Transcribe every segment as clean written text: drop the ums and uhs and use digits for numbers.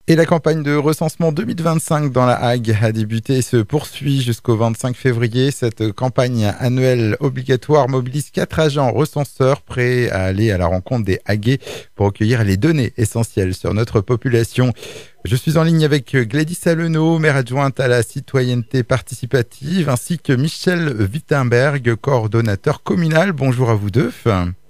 Et la campagne de recensement 2025 dans la Hague a débuté et se poursuit jusqu'au 25 février. Cette campagne annuelle obligatoire mobilise 4 agents recenseurs prêts à aller à la rencontre des Haguais pour recueillir les données essentielles sur notre population. Je suis en ligne avec Gladys Allenot, maire adjointe à la citoyenneté participative, ainsi que Michel Wittenberg, coordonnateur communal. Bonjour à vous deux.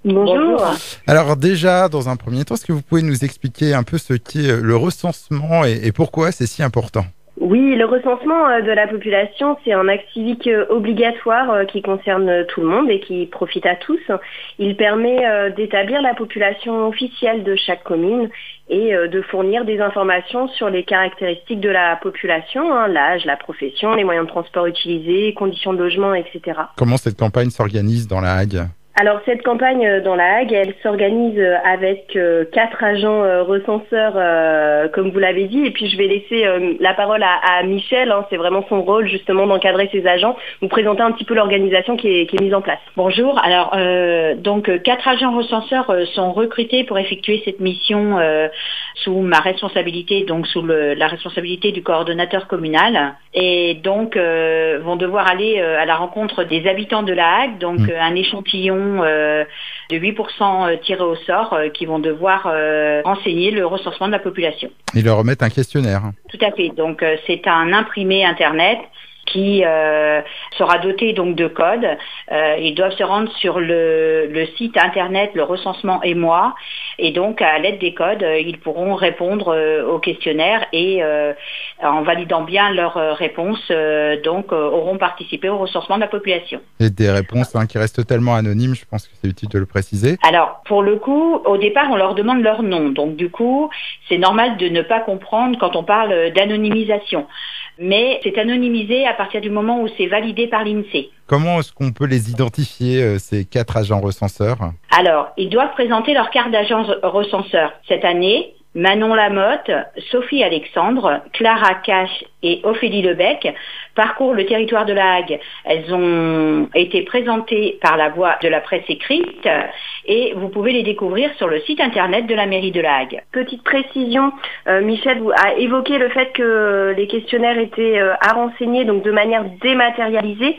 Bonjour. Alors déjà, dans un premier temps, est-ce que vous pouvez nous expliquer un peu ce qu'est le recensement et pourquoi c'est si important ? Oui, le recensement de la population, c'est un acte civique obligatoire qui concerne tout le monde et qui profite à tous. Il permet d'établir la population officielle de chaque commune et de fournir des informations sur les caractéristiques de la population, l'âge, la profession, les moyens de transport utilisés, conditions de logement, etc. Comment cette campagne s'organise dans la Hague ? Alors cette campagne dans la Hague, elle s'organise avec 4 agents recenseurs, comme vous l'avez dit, et puis je vais laisser la parole à Michel, c'est vraiment son rôle justement d'encadrer ces agents, vous présenter un petit peu l'organisation qui est mise en place. Bonjour, alors donc 4 agents recenseurs sont recrutés pour effectuer cette mission sous ma responsabilité, donc sous la responsabilité du coordonnateur communal, et donc vont devoir aller à la rencontre des habitants de la Hague, donc un échantillon de 8% tirés au sort qui vont devoir renseigner le recensement de la population. Ils leur remettent un questionnaire. Tout à fait. Donc c'est un imprimé Internet qui sera doté donc de codes. Ils doivent se rendre sur le site Internet, le recensement et moi, et donc à l'aide des codes, ils pourront répondre au questionnaire et en validant bien leurs réponses, auront participé au recensement de la population. Et des réponses qui restent tellement anonymes, je pense que c'est utile de le préciser. Alors, pour le coup, au départ, on leur demande leur nom. Donc du coup, c'est normal de ne pas comprendre quand on parle d'anonymisation. Mais c'est anonymisé à partir du moment où c'est validé par l'INSEE. Comment est-ce qu'on peut les identifier, ces 4 agents recenseurs ? Alors, ils doivent présenter leur carte d'agent recenseur. Cette année, Manon Lamotte, Sophie Alexandre, Clara Cache et Ophélie Lebec parcourent le territoire de la Hague. Elles ont été présentées par la voie de la presse écrite et vous pouvez les découvrir sur le site internet de la mairie de la Hague. Petite précision, Michel a évoqué le fait que les questionnaires étaient à renseigner donc de manière dématérialisée,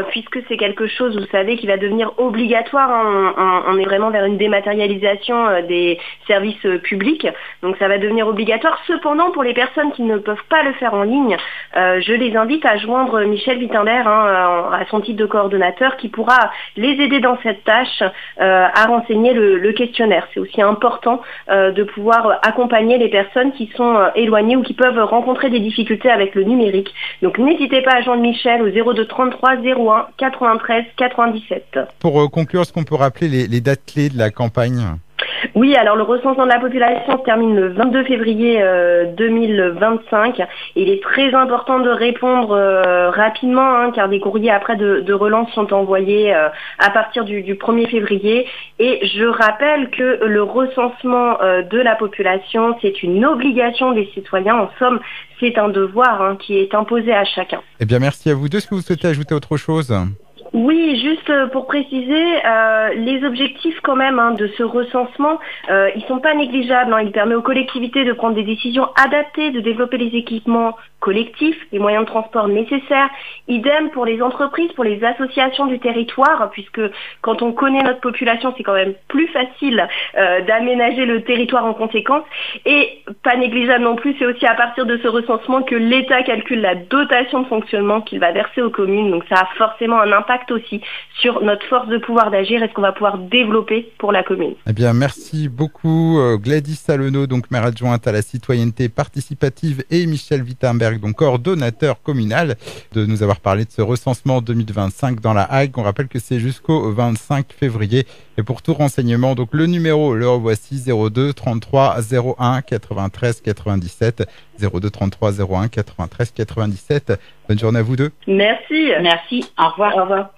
puisque c'est quelque chose, vous savez, qui va devenir obligatoire. On est vraiment vers une dématérialisation des services publics, donc ça va devenir obligatoire. Cependant, pour les personnes qui ne peuvent pas le faire en ligne, je les invite à joindre Michel Wittenberg à son titre de coordonnateur qui pourra les aider dans cette tâche à renseigner le questionnaire. C'est aussi important de pouvoir accompagner les personnes qui sont éloignées ou qui peuvent rencontrer des difficultés avec le numérique. Donc n'hésitez pas à joindre Michel au 02 33 01 93 97. Pour conclure, est-ce qu'on peut rappeler les dates clés de la campagne ? Oui, alors le recensement de la population se termine le 22 février 2025. Il est très important de répondre rapidement, car des courriers après de relance sont envoyés à partir du 1er février. Et je rappelle que le recensement de la population, c'est une obligation des citoyens. En somme, c'est un devoir qui est imposé à chacun. Eh bien, merci à vous deux. Est-ce que vous souhaitez ajouter autre chose ? Oui, juste pour préciser, les objectifs quand même de ce recensement, ils sont pas négligeables. Il permet aux collectivités de prendre des décisions adaptées, de développer les équipements collectifs, les moyens de transport nécessaires. Idem pour les entreprises, pour les associations du territoire, puisque quand on connaît notre population, c'est quand même plus facile d'aménager le territoire en conséquence. Et pas négligeable non plus, c'est aussi à partir de ce recensement que l'État calcule la dotation de fonctionnement qu'il va verser aux communes. Donc ça a forcément un impact aussi sur notre force de pouvoir d'agir et ce qu'on va pouvoir développer pour la commune. Eh bien, merci beaucoup Gladys Allenot, donc maire adjointe à la citoyenneté participative, et Michel Wittenberg, donc coordonnateur communal, de nous avoir parlé de ce recensement 2025 dans la Hague. On rappelle que c'est jusqu'au 25 février. Et pour tout renseignement, donc le numéro, le revoici, 02 33 01 93 97, 02 33 01 93 97. Bonne journée à vous deux. Merci. Merci. Au revoir. Au revoir.